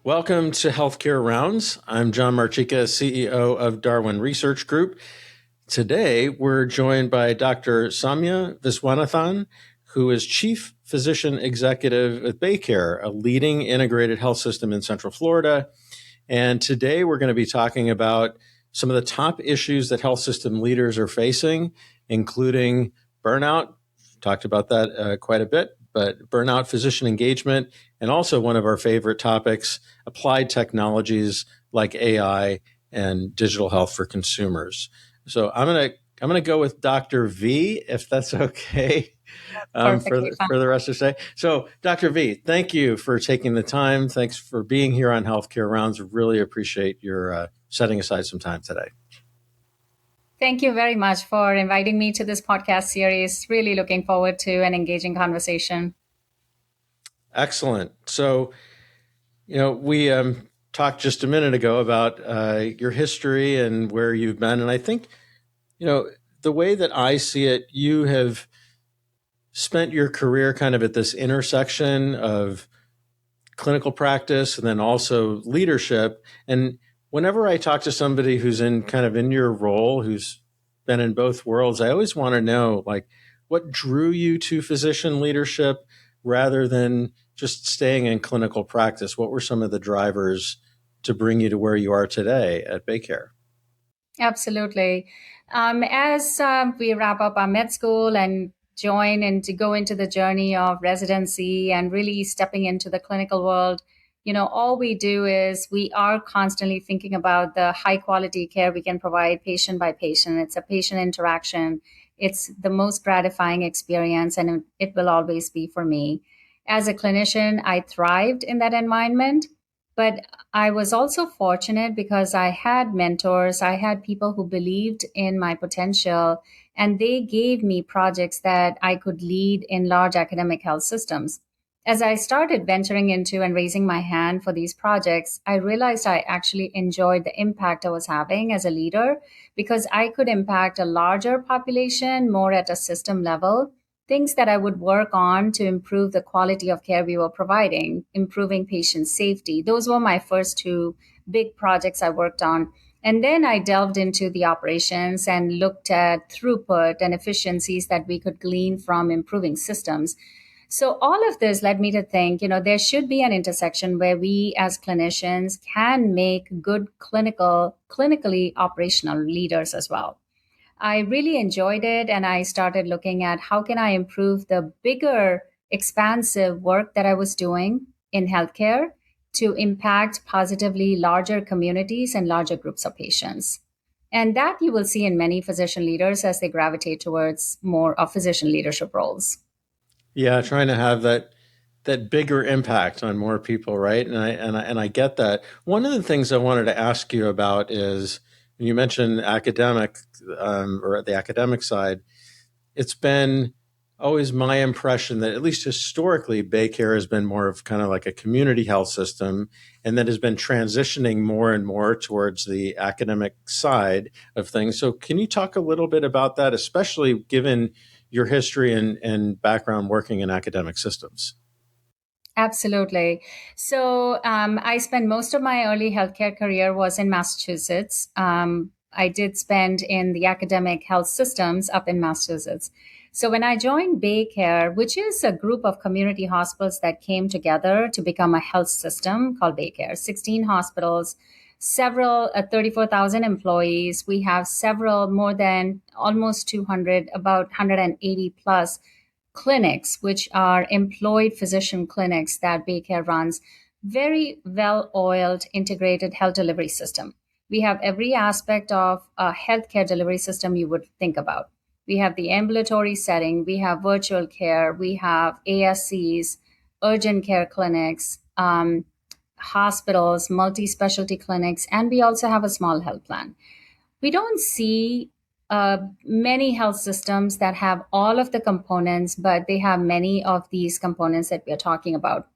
Welcome to Healthcare Rounds. I'm John Marchica, CEO of Darwin Research Group. Today, we're joined by Dr. Sowmya Viswanathan, who is Chief Physician Executive at BayCare, a leading integrated health system in Central Florida. And today, we're going to be talking about some of the top issues that health system leaders are facing, including burnout. Talked about that quite a bit, but burnout, physician engagement, and also one of our favorite topics, applied technologies like AI and digital health for consumers. So I'm gonna go with Dr. V, if that's okay, for the rest of the day. So Dr. V, thank you for taking the time. Thanks for being here on Healthcare Rounds. Really appreciate your setting aside some time today. Thank you very much for inviting me to this podcast series. Really looking forward to an engaging conversation. Excellent. So, we talked just a minute ago about your history and where you've been. And I think, the way that I see it, you have spent your career kind of at this intersection of clinical practice and then also leadership. And whenever I talk to somebody who's in your role, who's been in both worlds, I always want to know, what drew you to physician leadership rather than just staying in clinical practice? What were some of the drivers to bring you to where you are today at BayCare? Absolutely. As we wrap up our med school and join and to go into the journey of residency and really stepping into the clinical world, all we do is we are constantly thinking about the high quality care we can provide patient by patient. It's a patient interaction. It's the most gratifying experience, and it will always be for me. As a clinician, I thrived in that environment, but I was also fortunate because I had mentors. I had people who believed in my potential, and they gave me projects that I could lead in large academic health systems. As I started venturing into and raising my hand for these projects, I realized I actually enjoyed the impact I was having as a leader because I could impact a larger population more at a system level, things that I would work on to improve the quality of care we were providing, improving patient safety. Those were my first two big projects I worked on. And then I delved into the operations and looked at throughput and efficiencies that we could glean from improving systems. So all of this led me to think, there should be an intersection where we as clinicians can make good clinically operational leaders as well. I really enjoyed it, and I started looking at how can I improve the bigger, expansive work that I was doing in healthcare to impact positively larger communities and larger groups of patients. And that you will see in many physician leaders as they gravitate towards more of physician leadership roles. Yeah, trying to have that bigger impact on more people, right? And I get that. One of the things I wanted to ask you about is, you mentioned academic or at the academic side. It's been always my impression that at least historically, BayCare has been more of kind of like a community health system, and that has been transitioning more and more towards the academic side of things. So can you talk a little bit about that, especially given your history and background working in academic systems? Absolutely. So I spent most of my early healthcare career was in Massachusetts. I did spend in the academic health systems up in Massachusetts. So when I joined BayCare, which is a group of community hospitals that came together to become a health system called BayCare, 16 hospitals, several 34,000 employees. We have several, more than almost 200, about 180 plus clinics, which are employed physician clinics that BayCare runs. Very well-oiled integrated health delivery system. We have every aspect of a healthcare delivery system you would think about. We have the ambulatory setting, we have virtual care, we have ASCs, urgent care clinics, hospitals, multi-specialty clinics, and we also have a small health plan. We don't see many health systems that have all of the components, but they have many of these components that we're talking about.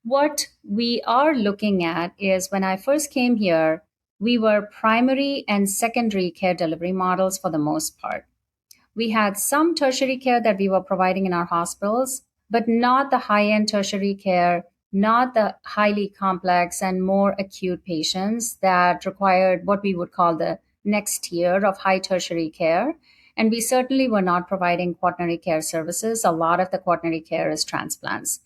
What we are looking at is when I first came here, we were primary and secondary care delivery models for the most part. We had some tertiary care that we were providing in our hospitals, but not the high-end tertiary care, not the highly complex and more acute patients that required what we would call the next tier of high tertiary care. And we certainly were not providing quaternary care services. A lot of the quaternary care is transplants.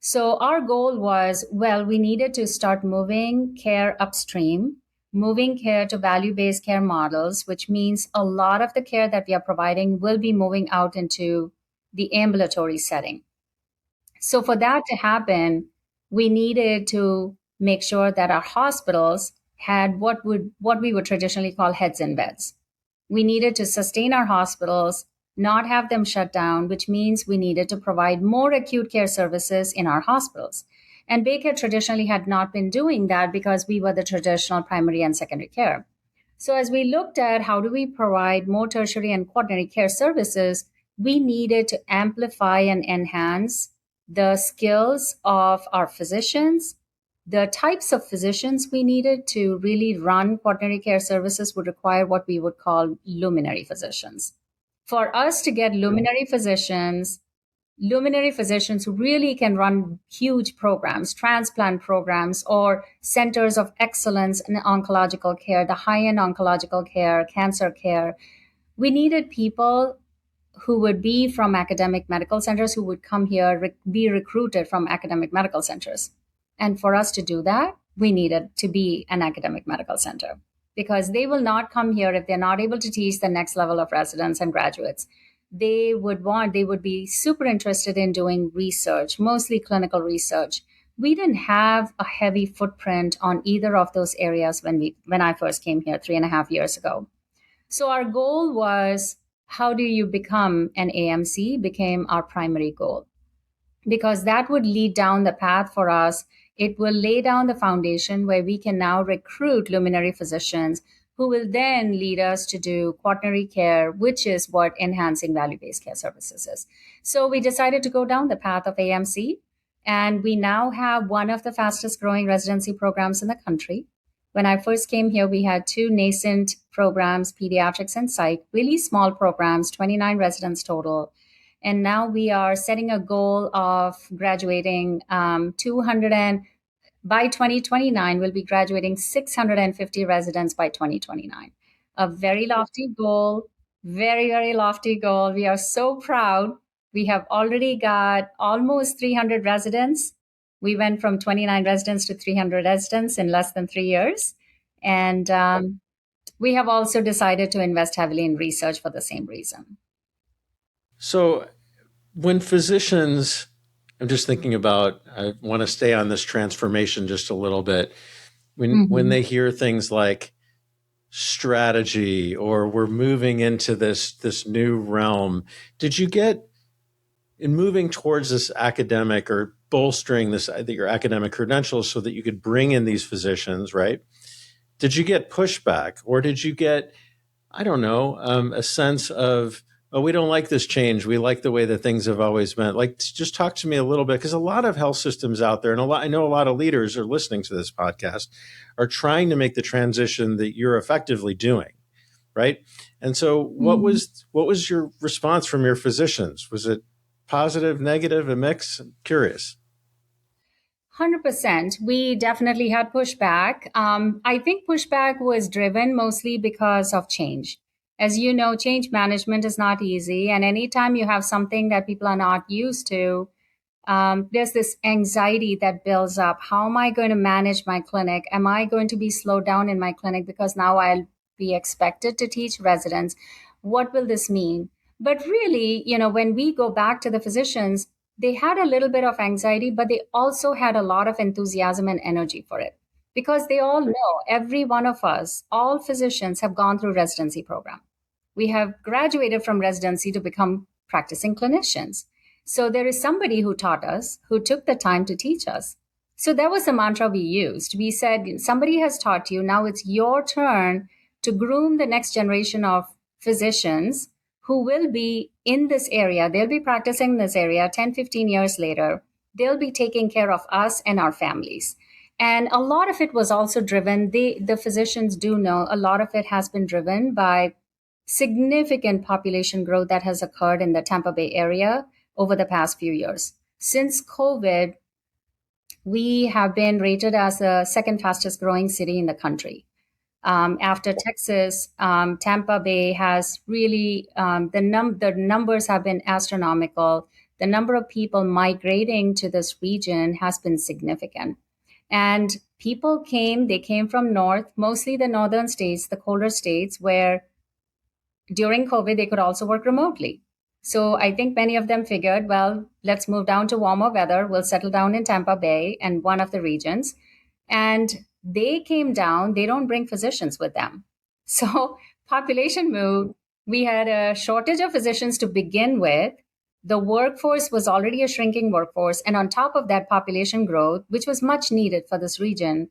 So our goal was, well, we needed to start moving care upstream, moving care to value-based care models, which means a lot of the care that we are providing will be moving out into the ambulatory setting. So for that to happen, we needed to make sure that our hospitals had what we would traditionally call heads in beds. We needed to sustain our hospitals, not have them shut down, which means we needed to provide more acute care services in our hospitals. And BayCare traditionally had not been doing that because we were the traditional primary and secondary care. So as we looked at how do we provide more tertiary and quaternary care services, we needed to amplify and enhance the skills of our physicians. The types of physicians we needed to really run quaternary care services would require what we would call luminary physicians. For us to get luminary physicians who really can run huge programs, transplant programs, or centers of excellence in oncological care, the high-end oncological care, cancer care, we needed people who would be from academic medical centers, who would come here, be recruited from academic medical centers. And for us to do that, we needed to be an academic medical center because they will not come here if they're not able to teach the next level of residents and graduates. They would be super interested in doing research, mostly clinical research. We didn't have a heavy footprint on either of those areas when I first came here 3.5 years ago. So our goal was, how do you become an AMC became our primary goal, because that would lead down the path for us. It will lay down the foundation where we can now recruit luminary physicians who will then lead us to do quaternary care, which is what enhancing value-based care services is. So we decided to go down the path of AMC, and we now have one of the fastest growing residency programs in the country. When I first came here, we had 2 nascent programs, pediatrics and psych, really small programs, 29 residents total. And now we are setting a goal of graduating 200, by 2029, we'll be graduating 650 residents by 2029. A very lofty goal, very, very lofty goal. We are so proud. We have already got almost 300 residents. We went from 29 residents to 300 residents in less than 3 years. And we have also decided to invest heavily in research for the same reason. So when physicians, I'm just thinking about, I want to stay on this transformation just a little bit. When they hear things like strategy or we're moving into this new realm, did you get, in moving towards this academic or bolstering your academic credentials so that you could bring in these physicians, right? Did you get pushback, or did you get, I don't know, a sense of, oh, we don't like this change. We like the way that things have always been. Like, just talk to me a little bit, because a lot of health systems out there, and I know a lot of leaders are listening to this podcast, are trying to make the transition that you're effectively doing, right? And so, what was your response from your physicians? Was it positive, negative, a mix? I'm curious. 100%. We definitely had pushback. I think pushback was driven mostly because of change. As you know, change management is not easy. And anytime you have something that people are not used to, there's this anxiety that builds up. How am I going to manage my clinic? Am I going to be slowed down in my clinic because now I'll be expected to teach residents? What will this mean? But really, when we go back to the physicians, they had a little bit of anxiety, but they also had a lot of enthusiasm and energy for it, because they all know, every one of us, all physicians have gone through residency program. We have graduated from residency to become practicing clinicians. So there is somebody who taught us, who took the time to teach us. So that was the mantra we used. We said, somebody has taught you, now it's your turn to groom the next generation of physicians who will be in this area. They'll be practicing in this area 10, 15 years later. They'll be taking care of us and our families. And a lot of it was also driven, the physicians do know, a lot of it has been driven by significant population growth that has occurred in the Tampa Bay area over the past few years. Since COVID, we have been rated as the second fastest growing city in the country. After Texas, Tampa Bay has really the numbers have been astronomical. The number of people migrating to this region has been significant, and people came. They came from north, mostly the northern states, the colder states, where during COVID they could also work remotely. So I think many of them figured, well, let's move down to warmer weather. We'll settle down in Tampa Bay and one of the regions, and they came down. They don't bring physicians with them. So population moved. We had a shortage of physicians to begin with. The workforce was already a shrinking workforce. And on top of that, population growth, which was much needed for this region,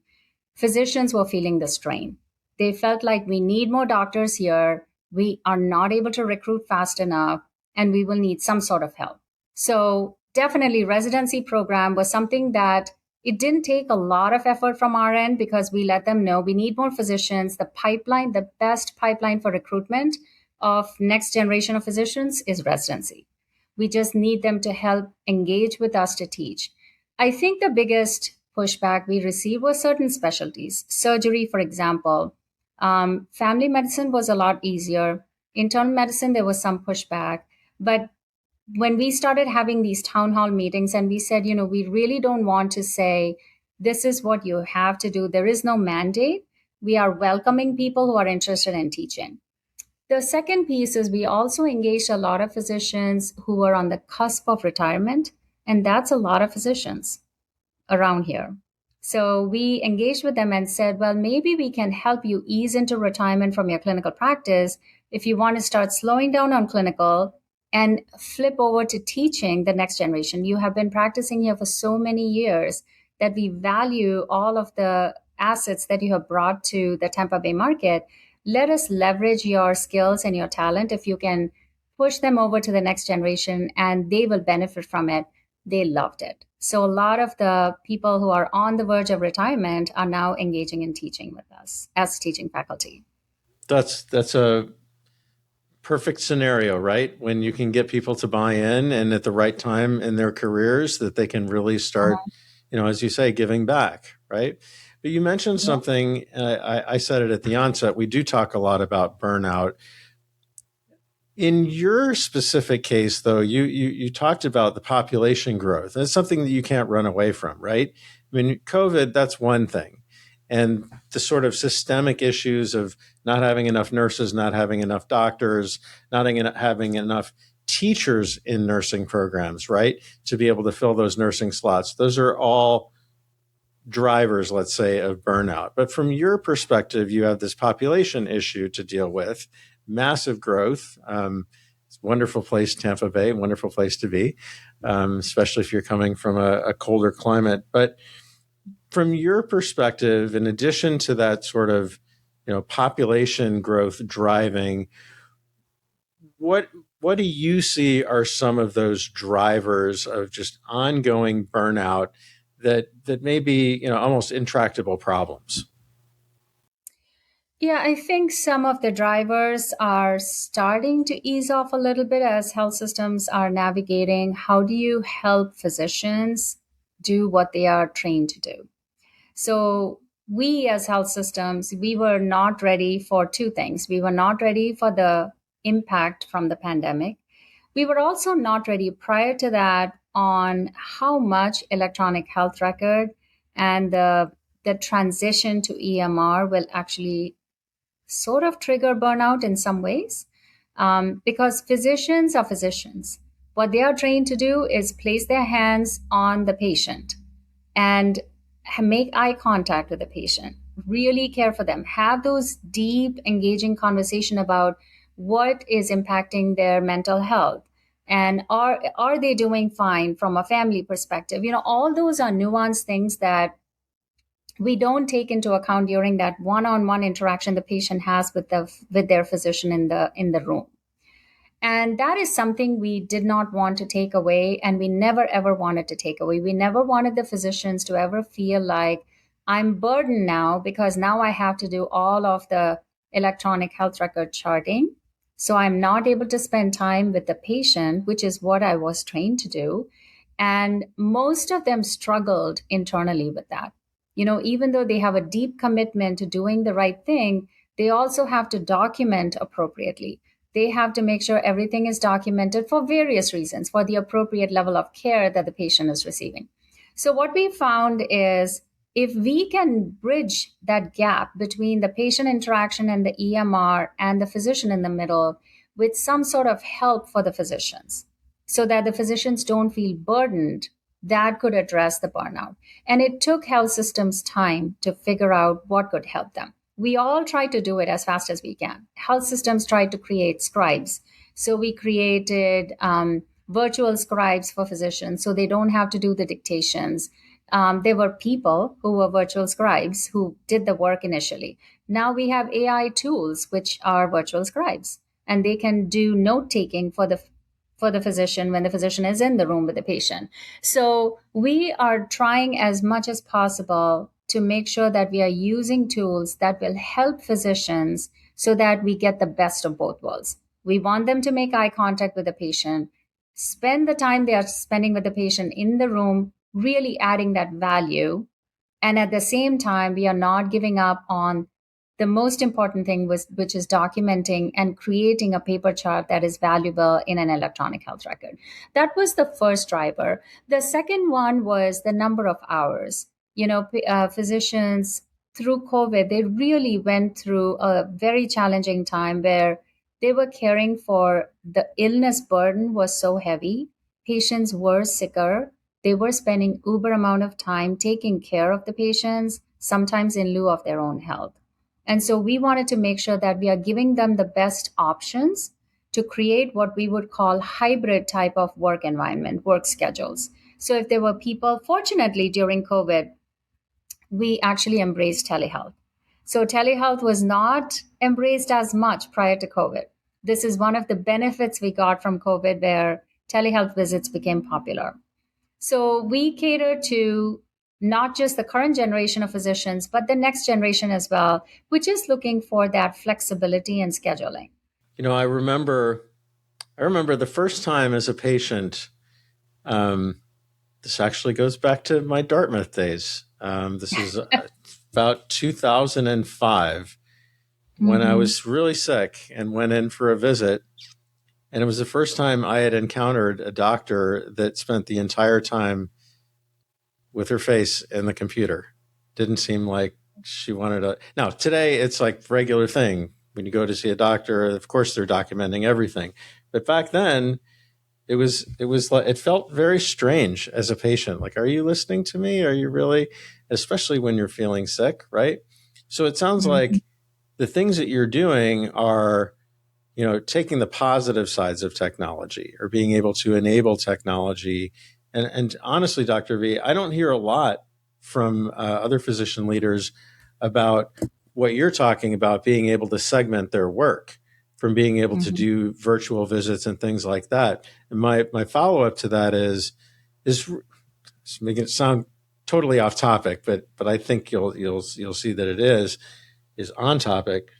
physicians were feeling the strain. They felt like we need more doctors here. We are not able to recruit fast enough, and we will need some sort of help. So definitely residency program was something that it didn't take a lot of effort from our end, because we let them know we need more physicians. The pipeline, the best pipeline for recruitment of next generation of physicians is residency. We just need them to help engage with us to teach. I think the biggest pushback we received was certain specialties. Surgery, for example. Family medicine was a lot easier. Internal medicine, there was some pushback. But when we started having these town hall meetings and we said, we really don't want to say, this is what you have to do, there is no mandate. We are welcoming people who are interested in teaching. The second piece is we also engaged a lot of physicians who were on the cusp of retirement, and that's a lot of physicians around here. So we engaged with them and said, well, maybe we can help you ease into retirement from your clinical practice if you want to start slowing down on clinical and flip over to teaching the next generation. You have been practicing here for so many years that we value all of the assets that you have brought to the Tampa Bay market. Let us leverage your skills and your talent. If you can push them over to the next generation and they will benefit from it. They loved it. So a lot of the people who are on the verge of retirement are now engaging in teaching with us as teaching faculty. That's a perfect scenario, right? When you can get people to buy in and at the right time in their careers that they can really start, as you say, giving back, right? But you mentioned something, I said it at the onset, we do talk a lot about burnout. In your specific case, though, you talked about the population growth. That's something that you can't run away from, right? I mean, COVID, that's one thing. And the sort of systemic issues of not having enough nurses, not having enough doctors, not having enough teachers in nursing programs, right? To be able to fill those nursing slots. Those are all drivers, let's say, of burnout. But from your perspective, you have this population issue to deal with, massive growth. It's a wonderful place, Tampa Bay, wonderful place to be, especially if you're coming from a colder climate. But from your perspective, in addition to that sort of, population growth driving, what do you see are some of those drivers of just ongoing burnout that may be, almost intractable problems? Yeah, I think some of the drivers are starting to ease off a little bit as health systems are navigating. How do you help physicians do what they are trained to do? So we as health systems, we were not ready for two things. We were not ready for the impact from the pandemic. We were also not ready prior to that on how much electronic health record and the transition to EMR will actually sort of trigger burnout in some ways, because physicians are physicians. What they are trained to do is place their hands on the patient and make eye contact with the patient, really care for them, have those deep, engaging conversation about what is impacting their mental health. And are they doing fine from a family perspective? All those are nuanced things that we don't take into account during that one-on-one interaction the patient has with their physician in the room. And that is something we did not want to take away, and we never ever wanted to take away. We never wanted the physicians to ever feel like I'm burdened now because now I have to do all of the electronic health record charting. So I'm not able to spend time with the patient, which is what I was trained to do. And most of them struggled internally with that. Even though they have a deep commitment to doing the right thing, they also have to document appropriately. They have to make sure everything is documented for various reasons, for the appropriate level of care that the patient is receiving. So, what we found is if we can bridge that gap between the patient interaction and the EMR and the physician in the middle with some sort of help for the physicians so that the physicians don't feel burdened, that could address the burnout. And it took health systems time to figure out what could help them. We all try to do it as fast as we can. Health systems tried to create scribes. So we created virtual scribes for physicians so they don't have to do the dictations. There were people who were virtual scribes who did the work initially. Now we have AI tools, which are virtual scribes, and they can do note taking for the physician when the physician is in the room with the patient. So we are trying as much as possible to make sure that we are using tools that will help physicians so that we get the best of both worlds. We want them to make eye contact with the patient, spend the time they are spending with the patient in the room, really adding that value. And at the same time, we are not giving up on the most important thing, which is documenting and creating a paper chart that is valuable in an electronic health record. That was the first driver. The second one was the number of hours. Physicians through COVID, they really went through a very challenging time where they were caring for the illness burden was so heavy. Patients were sicker. They were spending uber amount of time taking care of the patients, sometimes in lieu of their own health. And so we wanted to make sure that we are giving them the best options to create what we would call hybrid type of work environment, work schedules. So if there were people, fortunately during COVID, we actually embraced telehealth. So telehealth was not embraced as much prior to COVID. This is one of the benefits we got from COVID where telehealth visits became popular. So we cater to not just the current generation of physicians, but the next generation as well, which is looking for that flexibility in scheduling. I remember the first time as a patient. This actually goes back to my Dartmouth days. This is about 2005 when I was really sick and went in for a visit. And it was the first time I had encountered a doctor that spent the entire time with her face in the computer. Didn't seem like she wanted to. Now, today it's like regular thing. When you go to see a doctor, of course they're documenting everything. But back then, it was like it felt very strange as a patient. Like, are you listening to me? Are you really? Especially when you're feeling sick, right? So it sounds like the things that you're doing are, taking the positive sides of technology or being able to enable technology. And honestly, Dr. V, I don't hear a lot from other physician leaders about what you're talking about, being able to segment their work, from being able to do virtual visits and things like that. And my follow-up to that is making it sound totally off topic, but I think you'll see that it is on topic.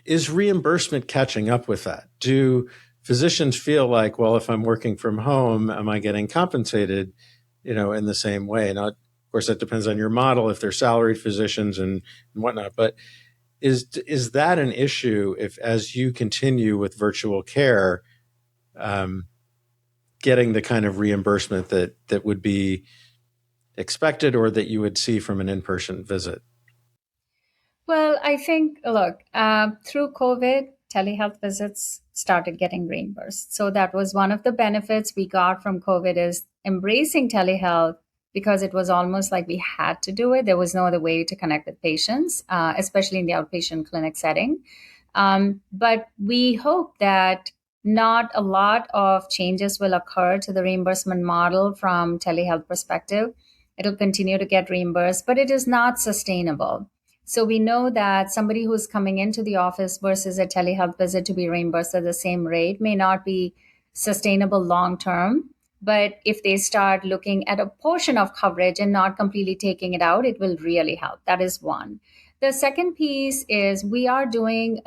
Is reimbursement catching up with that? Do physicians feel like, well, if I'm working from home, am I getting compensated, in the same way? Now, of course, that depends on your model, if they're salaried physicians and whatnot. But is that an issue if, as you continue with virtual care, getting the kind of reimbursement that would be expected or that you would see from an in-person visit? Well, I think, look, through COVID, telehealth visits started getting reimbursed. So that was one of the benefits we got from COVID is embracing telehealth because it was almost like we had to do it. There was no other way to connect with patients, especially in the outpatient clinic setting. But we hope that not a lot of changes will occur to the reimbursement model from telehealth perspective. It'll continue to get reimbursed, but it is not sustainable. So we know that somebody who's coming into the office versus a telehealth visit to be reimbursed at the same rate may not be sustainable long term. But if they start looking at a portion of coverage and not completely taking it out, it will really help. That is one. The second piece is we are doing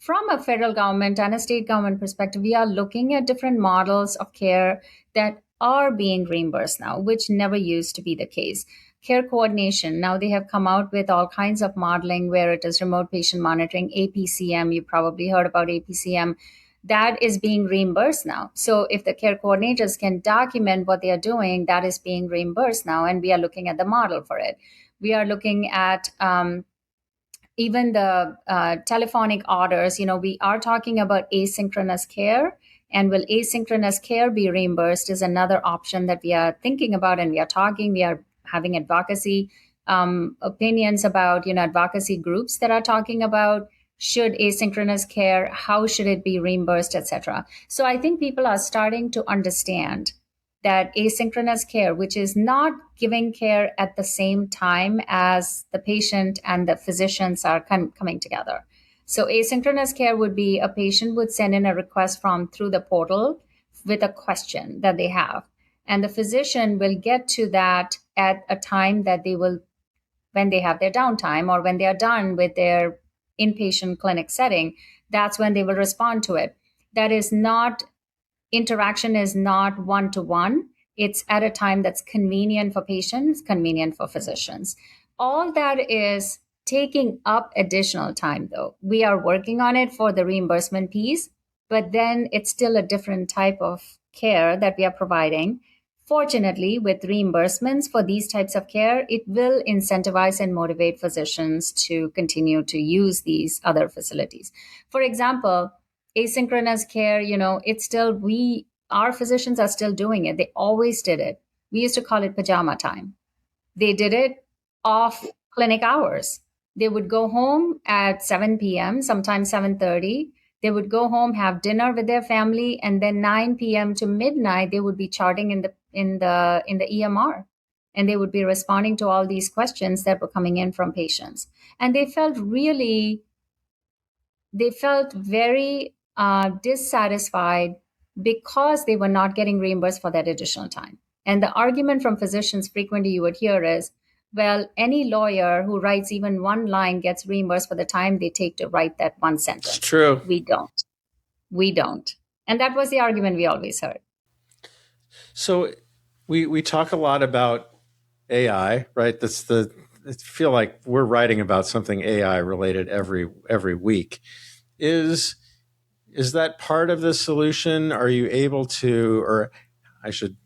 from a federal government and a state government perspective, we are looking at different models of care that are being reimbursed now, which never used to be the case. Care coordination, now they have come out with all kinds of modeling where it is remote patient monitoring, APCM. You probably heard about APCM. That is being reimbursed now. So if the care coordinators can document what they are doing, that is being reimbursed now. And we are looking at the model for it. We are looking at even the telephonic orders. We are talking about asynchronous care. And will asynchronous care be reimbursed is another option that we are thinking about, and we are having advocacy opinions about, advocacy groups that are talking about should asynchronous care, how should it be reimbursed, etc. So I think people are starting to understand that asynchronous care, which is not giving care at the same time as the patient and the physicians are coming together. So asynchronous care would be a patient would send in a request form through the portal with a question that they have. And the physician will get to that at a time that they will, when they have their downtime or when they are done with their inpatient clinic setting, that's when they will respond to it. That is not interaction is not one-to-one. It's at a time that's convenient for patients, convenient for physicians. All that is taking up additional time, though. We are working on it for the reimbursement piece, but then it's still a different type of care that we are providing. Fortunately, with reimbursements for these types of care, it will incentivize and motivate physicians to continue to use these other facilities. For example, asynchronous care, it's still, our physicians are still doing it. They always did it. We used to call it pajama time. They did it off clinic hours. They would go home at 7 p.m., sometimes 7:30. They would go home, have dinner with their family, and then 9 p.m. to midnight, they would be charting in the EMR. And they would be responding to all these questions that were coming in from patients. And they felt very dissatisfied because they were not getting reimbursed for that additional time. And the argument from physicians frequently you would hear is, well, any lawyer who writes even one line gets reimbursed for the time they take to write that one sentence. It's true. We don't. And that was the argument we always heard. So we talk a lot about AI, right? I feel like we're writing about something AI related every week. Is that part of the solution? Are you able to, or I should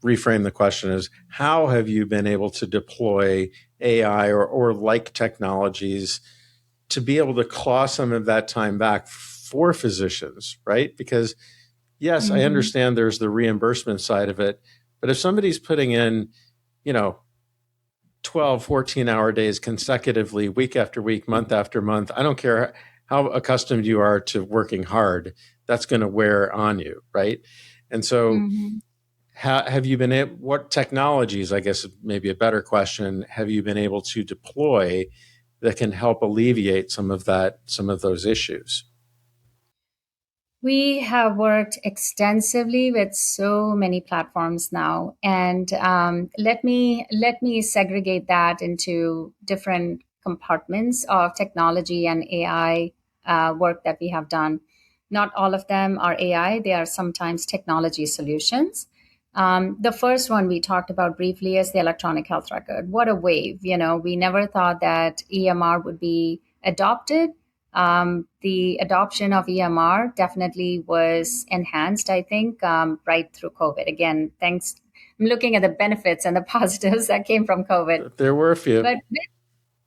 reframe the question as, how have you been able to deploy AI or like technologies to be able to claw some of that time back for physicians, right? Because yes, I understand there's the reimbursement side of it, but if somebody's putting in, 12, 14-hour days consecutively, week after week, month after month, I don't care how accustomed you are to working hard, that's going to wear on you, right? And so have you been able, what technologies, I guess maybe a better question, have you been able to deploy that can help alleviate some of those issues? We have worked extensively with so many platforms now, and let me segregate that into different compartments of technology and AI work that we have done. Not all of them are AI; they are sometimes technology solutions. The first one we talked about briefly is the electronic health record. What a wave! We never thought that EMR would be adopted. The adoption of EMR definitely was enhanced, I think, right through COVID. Again, thanks. I'm looking at the benefits and the positives that came from COVID. There were a few.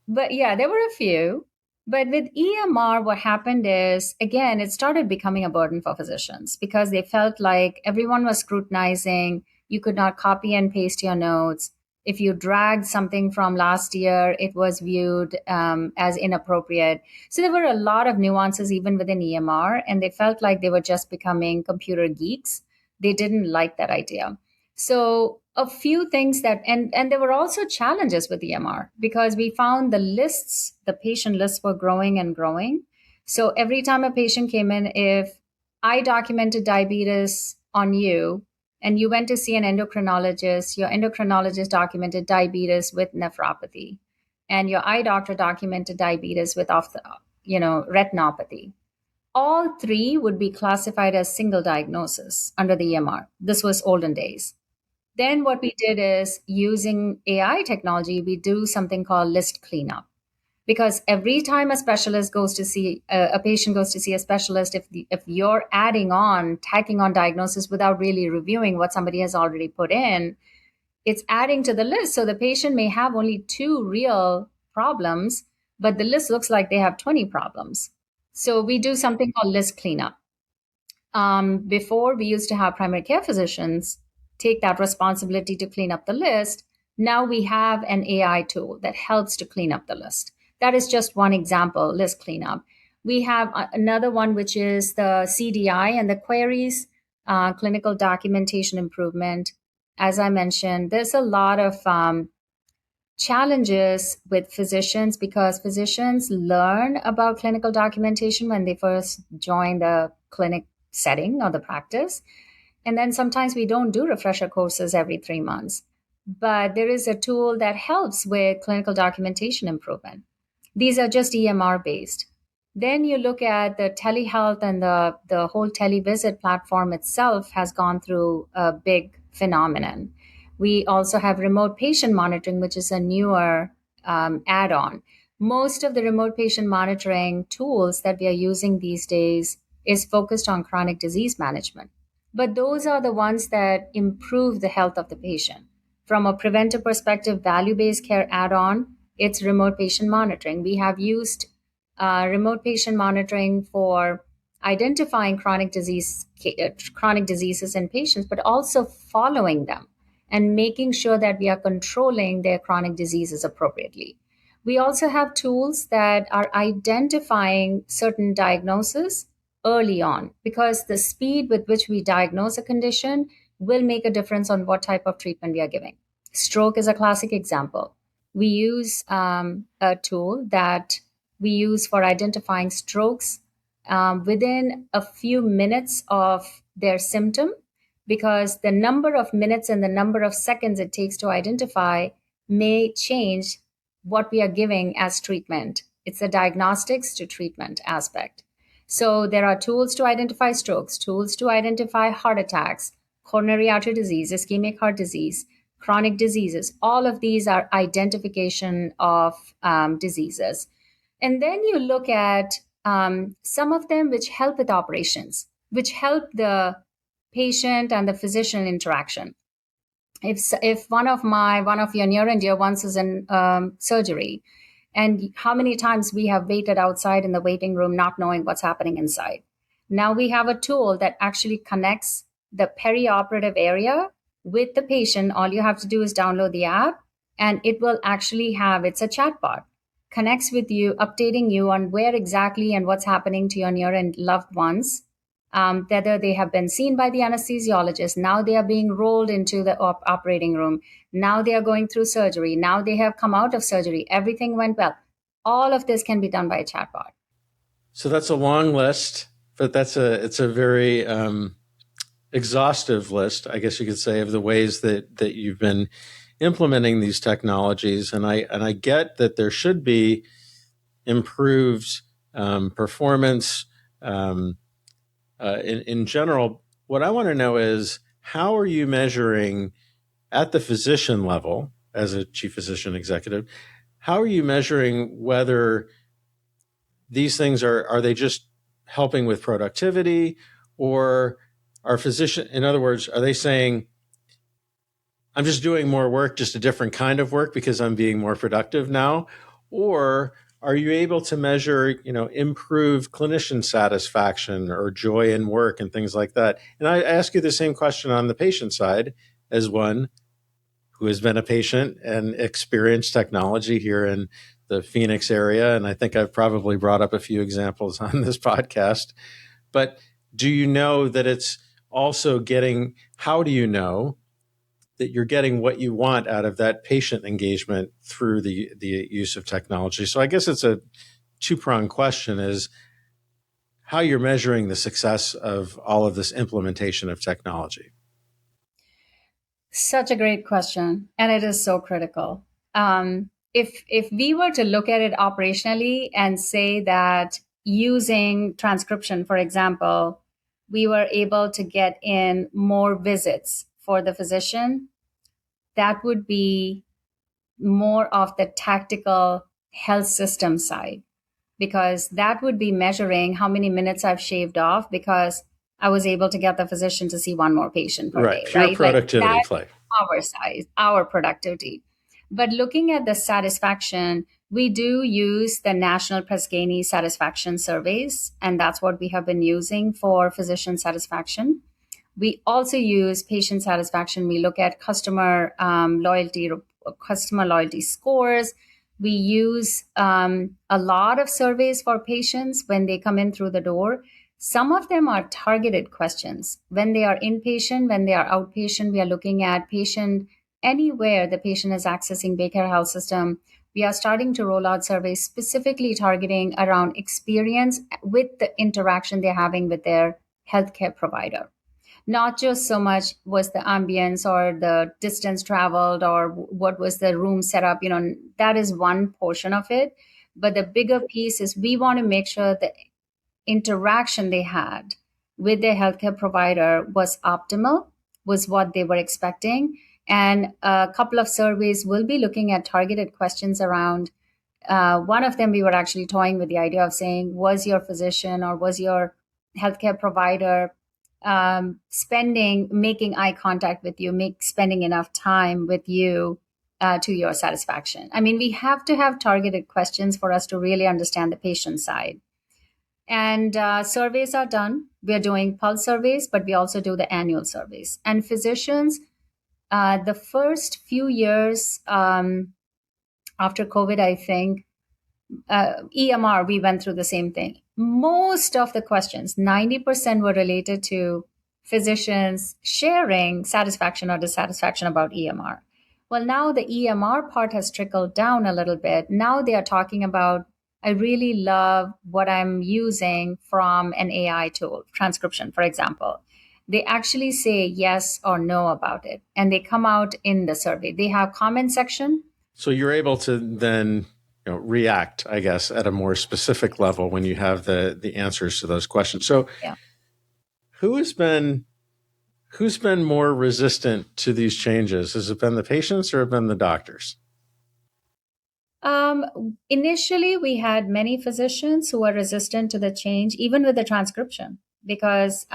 But yeah, there were a few. But with EMR, what happened is, again, it started becoming a burden for physicians because they felt like everyone was scrutinizing. You could not copy and paste your notes. If you dragged something from last year, it was viewed as inappropriate. So there were a lot of nuances even within EMR, and they felt like they were just becoming computer geeks. They didn't like that idea. So a few things and there were also challenges with EMR because we found the patient lists were growing and growing. So every time a patient came in, if I documented diabetes on you, and you went to see an endocrinologist, your endocrinologist documented diabetes with nephropathy, and your eye doctor documented diabetes with retinopathy. All three would be classified as single diagnosis under the EMR. This was olden days. Then what we did is using AI technology, we do something called list cleanup. Because every time a specialist goes to see a patient goes to see a specialist, if you're tacking on diagnosis without really reviewing what somebody has already put in, it's adding to the list. So the patient may have only two real problems, but the list looks like they have 20 problems. So we do something called list cleanup. Before, we used to have primary care physicians take that responsibility to clean up the list. Now we have an AI tool that helps to clean up the list. That is just one example, list cleanup. We have another one, which is the CDI and the queries, clinical documentation improvement. As I mentioned, there's a lot of challenges with physicians because physicians learn about clinical documentation when they first join the clinic setting or the practice. And then sometimes we don't do refresher courses every 3 months. But there is a tool that helps with clinical documentation improvement. These are just EMR based. Then you look at the telehealth and the whole televisit platform itself has gone through a big phenomenon. We also have remote patient monitoring, which is a newer add on. Most of the remote patient monitoring tools that we are using these days is focused on chronic disease management. But those are the ones that improve the health of the patient. From a preventive perspective, value based care add on, it's remote patient monitoring. We have used remote patient monitoring for identifying chronic diseases in patients, but also following them and making sure that we are controlling their chronic diseases appropriately. We also have tools that are identifying certain diagnoses early on because the speed with which we diagnose a condition will make a difference on what type of treatment we are giving. Stroke is a classic example. We use a tool that we use for identifying strokes within a few minutes of their symptom because the number of minutes and the number of seconds it takes to identify may change what we are giving as treatment. It's a diagnostics to treatment aspect. So there are tools to identify strokes, tools to identify heart attacks, coronary artery disease, ischemic heart disease, chronic diseases. All of these are identification of diseases. And then you look at some of them which help with operations, which help the patient and the physician interaction. If one of your near and dear ones is in surgery, and how many times we have waited outside in the waiting room not knowing what's happening inside. Now we have a tool that actually connects the perioperative area with the patient. All you have to do is download the app, and it will actually it's a chatbot, connects with you, updating you on where exactly and what's happening to your near and loved ones. Whether they have been seen by the anesthesiologist, now they are being rolled into the operating room, now they are going through surgery, now they have come out of surgery, everything went well. All of this can be done by a chatbot. So that's a long list, but it's a very exhaustive list, I guess you could say, of the ways that you've been implementing these technologies. And I get that there should be improved performance. In general, what I want to know is, how are you measuring at the physician level as a chief physician executive? How are you measuring whether these things are they just helping with productivity, or in other words, are they saying, I'm just doing more work, just a different kind of work because I'm being more productive now? Or are you able to measure, improved clinician satisfaction or joy in work and things like that? And I ask you the same question on the patient side as one who has been a patient and experienced technology here in the Phoenix area. And I think I've probably brought up a few examples on this podcast. But do you know that it's also how do you know that you're getting what you want out of that patient engagement through the use of technology? So I guess it's a two-pronged question, is how you're measuring the success of all of this implementation of technology. Such a great question, and it is so critical. If we were to look at it operationally and say that using transcription, for example, we were able to get in more visits for the physician, that would be more of the tactical health system side, because that would be measuring how many minutes I've shaved off because I was able to get the physician to see one more patient per Right. day, Pure right? Like productivity that, play. our size, our productivity. But looking at the satisfaction, we do use the National Press Ganey satisfaction surveys, and that's what we have been using for physician satisfaction. We also use patient satisfaction. We look at customer loyalty scores. We use a lot of surveys for patients when they come in through the door. Some of them are targeted questions. When they are inpatient, when they are outpatient, we are looking at patient anywhere the patient is accessing BayCare Health System. We are starting to roll out surveys specifically targeting around experience with the interaction they're having with their healthcare provider. Not just so much was the ambience or the distance traveled or what was the room set up, that is one portion of it. But the bigger piece is we want to make sure the interaction they had with their healthcare provider was optimal, was what they were expecting. And a couple of surveys will be looking at targeted questions around. One of them, we were actually toying with the idea of saying, was your physician or was your healthcare provider making eye contact with you, spending enough time with you to your satisfaction? I mean, we have to have targeted questions for us to really understand the patient side. And surveys are done. We're doing pulse surveys, but we also do the annual surveys. And physicians, the first few years after COVID, I think, EMR, we went through the same thing. Most of the questions, 90%, were related to physicians sharing satisfaction or dissatisfaction about EMR. Well, now the EMR part has trickled down a little bit. Now they are talking about, I really love what I'm using from an AI tool, transcription, for example. They actually say yes or no about it, and they come out in the survey. They have comment section. So you're able to then react, I guess, at a more specific level when you have the answers to those questions. So Yeah. who's been more resistant to these changes? Has it been the patients or have been the doctors? Initially, we had many physicians who were resistant to the change, even with the transcription, because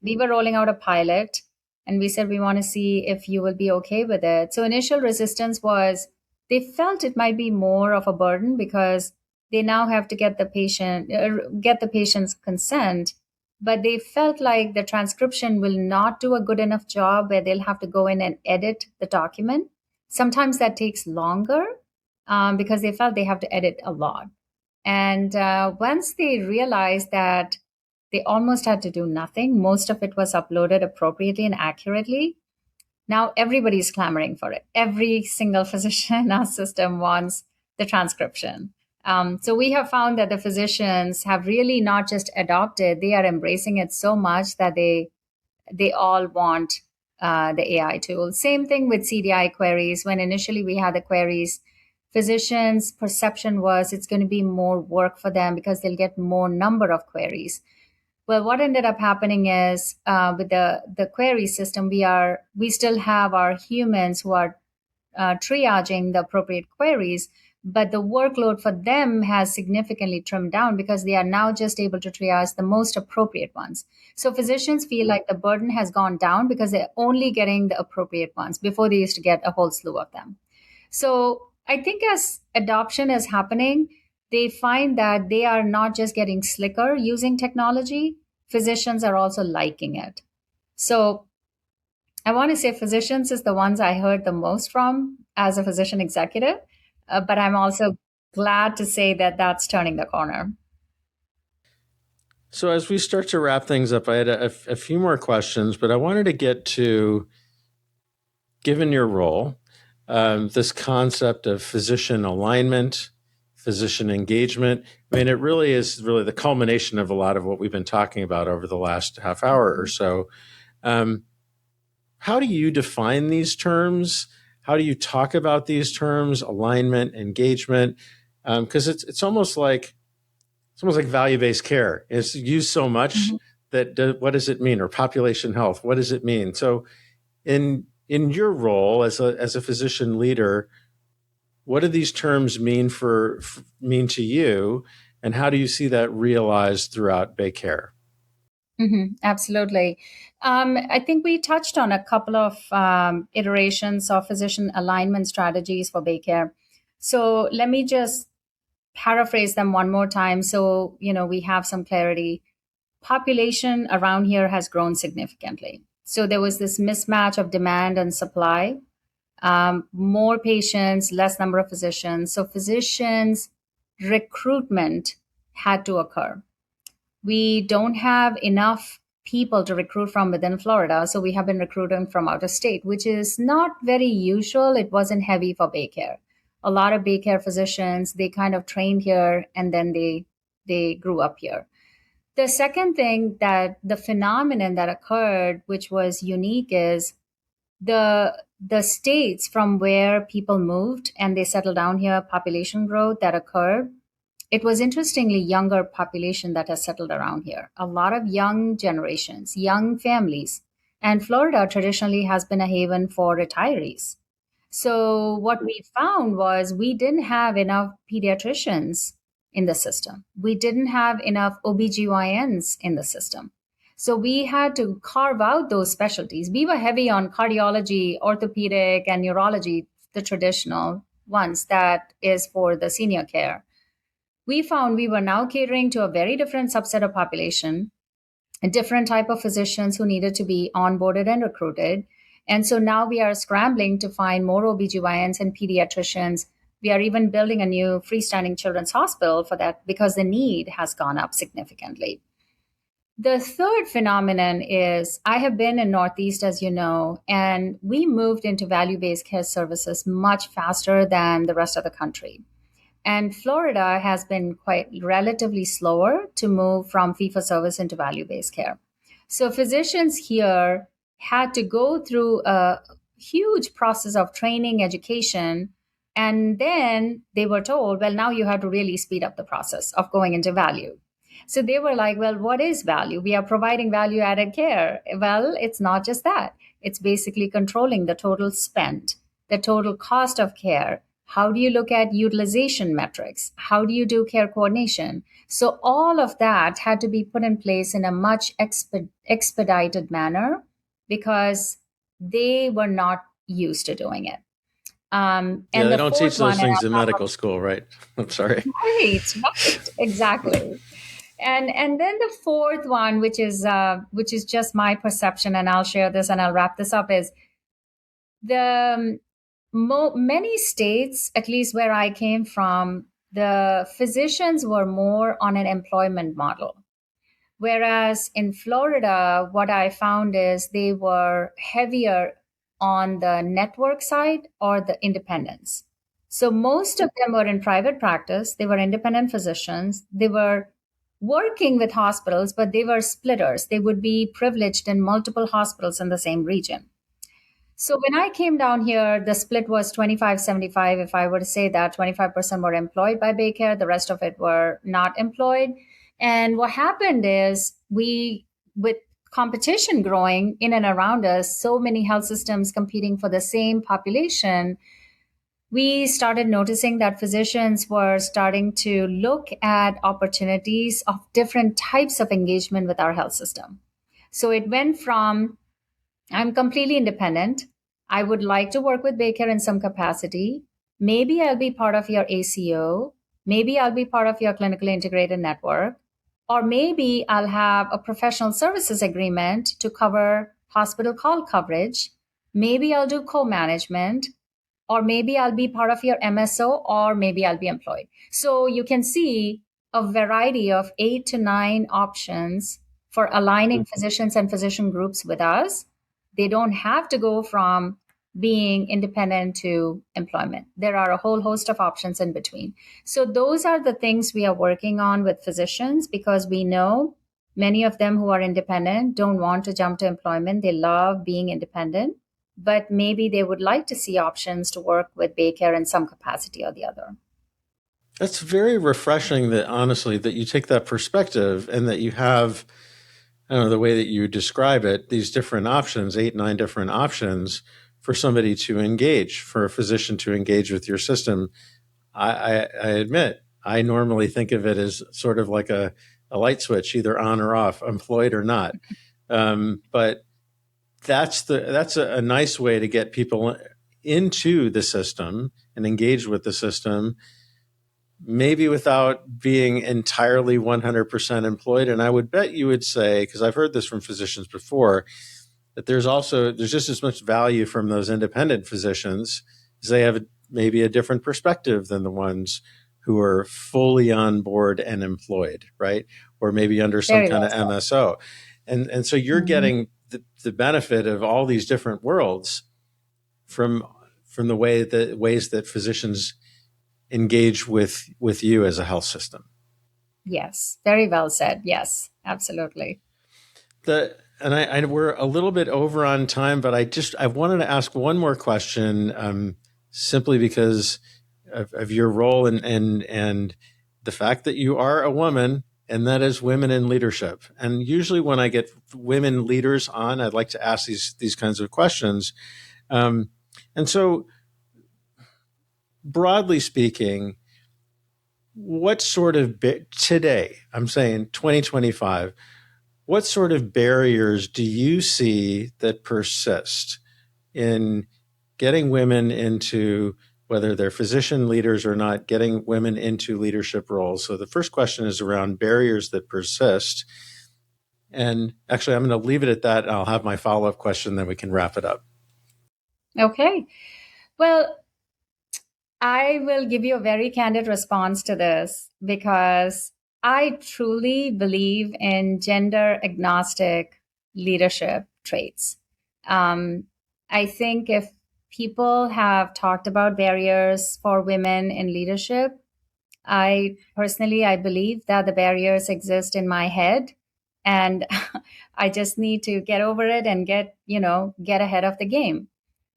we were rolling out a pilot and we said, we want to see if you will be okay with it. So initial resistance was they felt it might be more of a burden because they now have to get the patient's consent, but they felt like the transcription will not do a good enough job where they'll have to go in and edit the document. Sometimes that takes longer because they felt they have to edit a lot. And once they realized that they almost had to do nothing, most of it was uploaded appropriately and accurately. Now everybody's clamoring for it. Every single physician in our system wants the transcription. So we have found that the physicians have really not just adopted, they are embracing it so much that they all want the AI tool. Same thing with CDI queries. When initially we had the queries, physicians' perception was it's going to be more work for them because they'll get more number of queries. Well, what ended up happening is with the query system, we still have our humans who are triaging the appropriate queries, but the workload for them has significantly trimmed down because they are now just able to triage the most appropriate ones. So physicians feel like the burden has gone down because they're only getting the appropriate ones. Before they used to get a whole slew of them. So I think as adoption is happening, they find that they are not just getting slicker using technology, physicians are also liking it. So I want to say physicians is the ones I heard the most from as a physician executive, but I'm also glad to say that that's turning the corner. So as we start to wrap things up, I had a few more questions, but I wanted to get to, given your role, this concept of physician alignment, physician engagement. I mean, it really is the culmination of a lot of what we've been talking about over the last half hour or so. How do you define these terms? How do you talk about these terms, alignment, engagement? Because it's almost like value-based care. It's used so much that what does it mean? Or population health, what does it mean? So in in your role as a physician leader, what do these terms mean to you, and how do you see that realized throughout BayCare? Absolutely. I think we touched on a couple of iterations of physician alignment strategies for BayCare. So let me just paraphrase them one more time so we have some clarity. Population around here has grown significantly. So there was this mismatch of demand and supply, more patients, less number of physicians. So physicians recruitment had to occur. We don't have enough people to recruit from within Florida, so we have been recruiting from out of state, which is not very usual. It wasn't heavy for BayCare. A lot of BayCare physicians, they kind of trained here and then they grew up here. The second thing, that the phenomenon that occurred, which was unique, is the states from where people moved and they settled down here, population growth that occurred. It was interestingly younger population that has settled around here. A lot of young generations, young families. And Florida traditionally has been a haven for retirees. So what we found was we didn't have enough pediatricians in the system. We didn't have enough OBGYNs in the system. So we had to carve out those specialties. We were heavy on cardiology, orthopedic, and neurology, the traditional ones that is for the senior care. We found we were now catering to a very different subset of population, a different type of physicians who needed to be onboarded and recruited. And so now we are scrambling to find more OBGYNs and pediatricians. We are even building a new freestanding children's hospital for that because the need has gone up significantly. The third phenomenon is I have been in Northeast, as you know, and we moved into value-based care services much faster than the rest of the country. And Florida has been quite relatively slower to move from fee-for-service into value-based care. So physicians here had to go through a huge process of training, education, and then they were told, well, now you have to really speed up the process of going into value. So they were like, well, what is value? We are providing value added care. Well, it's not just that. It's basically controlling the total spend, the total cost of care. How do you look at utilization metrics? How do you do care coordination? So all of that had to be put in place in a much expedited manner because they were not used to doing it. And they don't teach those things in medical school, right? I'm sorry. Right, exactly. And then the fourth one, which is just my perception, and I'll share this and I'll wrap this up, is the many states, at least where I came from, the physicians were more on an employment model. Whereas in Florida, what I found is they were heavier on the network side or the independents. So most of them were in private practice. They were independent physicians. They were working with hospitals, but they were splitters. They would be privileged in multiple hospitals in the same region. So when I came down here, the split was 25-75. If I were to say that 25% were employed by BayCare, the rest of it were not employed. And what happened is with competition growing in and around us, so many health systems competing for the same population, we started noticing that physicians were starting to look at opportunities of different types of engagement with our health system. So it went from, I'm completely independent. I would like to work with BayCare in some capacity. Maybe I'll be part of your ACO. Maybe I'll be part of your clinically integrated network. Or maybe I'll have a professional services agreement to cover hospital call coverage. Maybe I'll do co-management. Or maybe I'll be part of your MSO, or maybe I'll be employed. So you can see a variety of 8 to 9 options for aligning physicians and physician groups with us. They don't have to go from being independent to employment. There are a whole host of options in between. So those are the things we are working on with physicians, because we know many of them who are independent don't want to jump to employment. They love being independent, but maybe they would like to see options to work with BayCare in some capacity or the other. That's very refreshing that, honestly, that you take that perspective and that you have, I don't know, the way that you describe it, these different options, 8, 9 different options for somebody to engage, for a physician to engage with your system. I admit, I normally think of it as sort of like a light switch, either on or off, employed or not. But that's a nice way to get people into the system and engage with the system, maybe without being entirely 100% employed. And I would bet you would say, because I've heard this from physicians before, that there's just as much value from those independent physicians as they have maybe a different perspective than the ones who are fully on board and employed, right? Or maybe under some kind of MSO. And so you're getting the benefit of all these different worlds from the ways that physicians engage with you as a health system. Yes, very well said. Yes, absolutely. We're a little bit over on time, but I wanted to ask one more question, simply because of your role and the fact that you are a woman, and that is women in leadership. And usually when I get women leaders on, I'd like to ask these kinds of questions. And so, broadly speaking, what sort of today, I'm saying 2025, what sort of barriers do you see that persist in getting women into, whether they're physician leaders or not, getting women into leadership roles? So the first question is around barriers that persist. And actually, I'm going to leave it at that. I'll have my follow-up question, then we can wrap it up. Okay. Well, I will give you a very candid response to this because I truly believe in gender agnostic leadership traits. I think if people have talked about barriers for women in leadership, I believe that the barriers exist in my head, and I just need to get over it and get ahead of the game.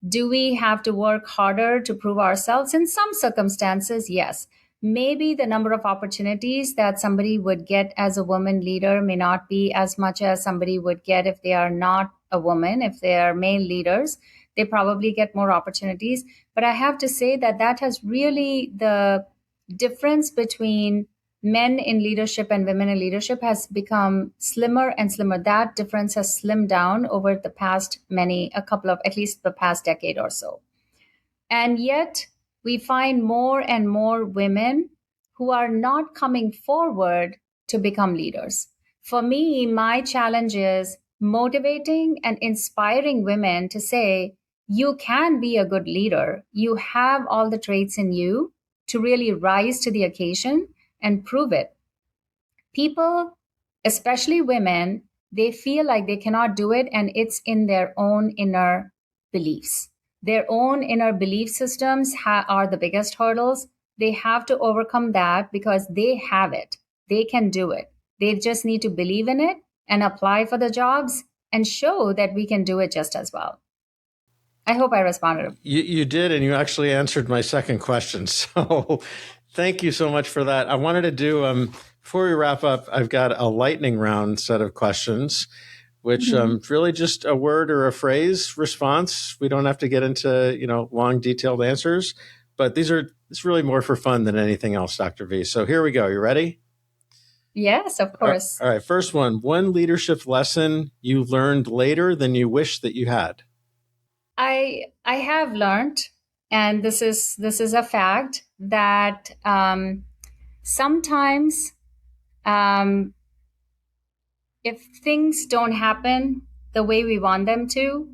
Do we have to work harder to prove ourselves? In some circumstances, yes. Maybe the number of opportunities that somebody would get as a woman leader may not be as much as somebody would get if they are not a woman. If they are male leaders, they probably get more opportunities. But I have to say that has really the difference between men in leadership and women in leadership has become slimmer and slimmer. That difference has slimmed down over the past at least the past decade or so. And yet we find more and more women who are not coming forward to become leaders. For me, my challenge is motivating and inspiring women to say, you can be a good leader. You have all the traits in you to really rise to the occasion and prove it. People, especially women, they feel like they cannot do it, and it's in their own inner beliefs. Their own inner belief systems are the biggest hurdles. They have to overcome that because they have it. They can do it. They just need to believe in it and apply for the jobs and show that we can do it just as well. I hope I responded. You did, and you actually answered my second question. So thank you so much for that. I wanted to do, before we wrap up, I've got a lightning round set of questions, which really just a word or a phrase response. We don't have to get into, long, detailed answers, but it's really more for fun than anything else, Dr. V. So here we go. You ready? Yes, of course. All right. First one leadership lesson you learned later than you wish that you had. I have learned, and this is a fact, that sometimes if things don't happen the way we want them to,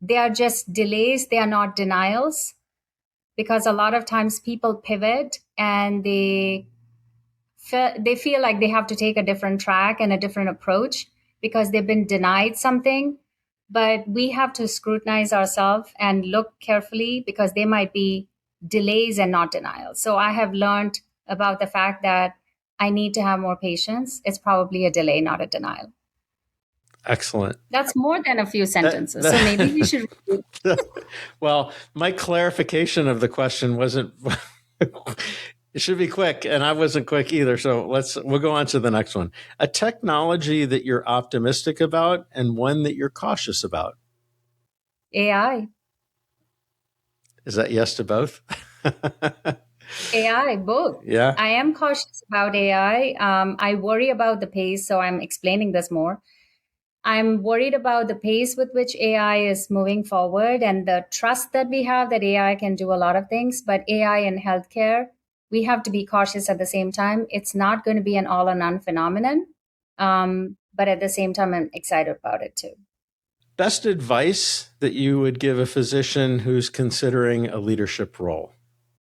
they are just delays. They are not denials, because a lot of times people pivot and they feel like they have to take a different track and a different approach because they've been denied something. But we have to scrutinize ourselves and look carefully, because they might be delays and not denials. So I have learned about the fact that I need to have more patience. It's probably a delay, not a denial. Excellent. That's more than a few sentences. So maybe we should. Well, my clarification of the question wasn't, it should be quick, and I wasn't quick either. So we'll go on to the next one. A technology that you're optimistic about and one that you're cautious about. AI. Is that yes to both? AI, both. Yeah. I am cautious about AI. I worry about the pace, so I'm explaining this more. I'm worried about the pace with which AI is moving forward and the trust that we have that AI can do a lot of things. But AI in healthcare, we have to be cautious at the same time. It's not going to be an all or none phenomenon. But at the same time, I'm excited about it too. Best advice that you would give a physician who's considering a leadership role?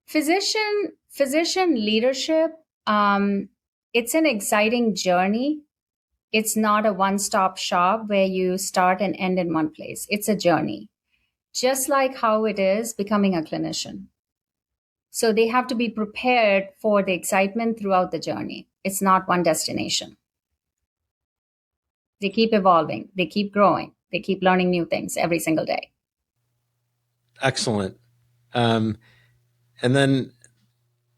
Physician leadership, it's an exciting journey. It's not a one-stop shop where you start and end in one place. It's a journey, just like how it is becoming a clinician. So they have to be prepared for the excitement throughout the journey. It's not one destination. They keep evolving, they keep growing, they keep learning new things every single day. Excellent. And then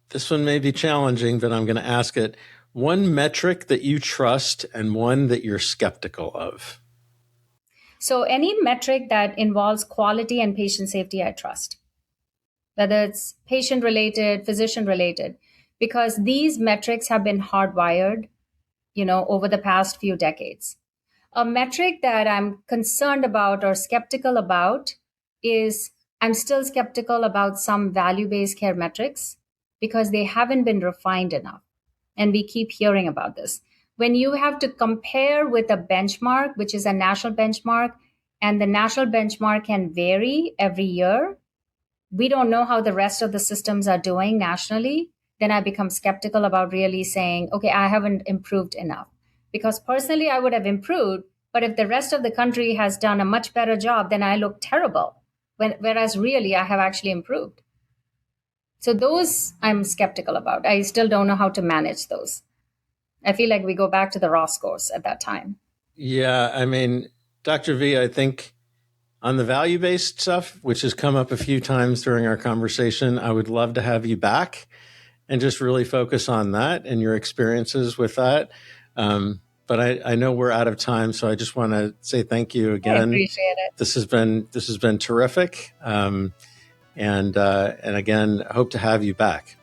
this one may be challenging, but I'm going to ask it. One metric that you trust and one that you're skeptical of. So any metric that involves quality and patient safety, I trust, whether it's patient related, physician related, because these metrics have been hardwired, over the past few decades. A metric that I'm concerned about or skeptical about is I'm still skeptical about some value-based care metrics because they haven't been refined enough. And we keep hearing about this. When you have to compare with a benchmark, which is a national benchmark, and the national benchmark can vary every year, we don't know how the rest of the systems are doing nationally, then I become skeptical about really saying, okay, I haven't improved enough. Because personally, I would have improved, but if the rest of the country has done a much better job, then I look terrible. Whereas really, I have actually improved. So those I'm skeptical about. I still don't know how to manage those. I feel like we go back to the raw scores at that time. Yeah, I mean, Dr. V, I think on the value-based stuff, which has come up a few times during our conversation, I would love to have you back and just really focus on that and your experiences with that. But I know we're out of time, so I just want to say thank you again. I appreciate it. This has been terrific, and again, I hope to have you back.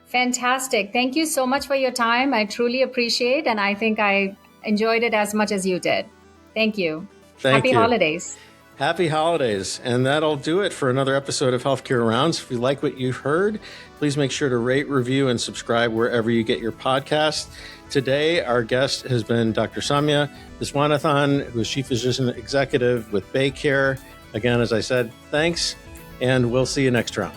Fantastic. Thank you so much for your time. I truly appreciate, and I think I enjoyed it as much as you did. Thank you. Happy holidays. Happy holidays. And that'll do it for another episode of Healthcare Rounds. If you like what you heard, please make sure to rate, review, and subscribe wherever you get your podcasts. Today, our guest has been Dr. Sowmya Viswanathan, who is Chief Physician Executive with BayCare. Again, as I said, thanks, and we'll see you next round.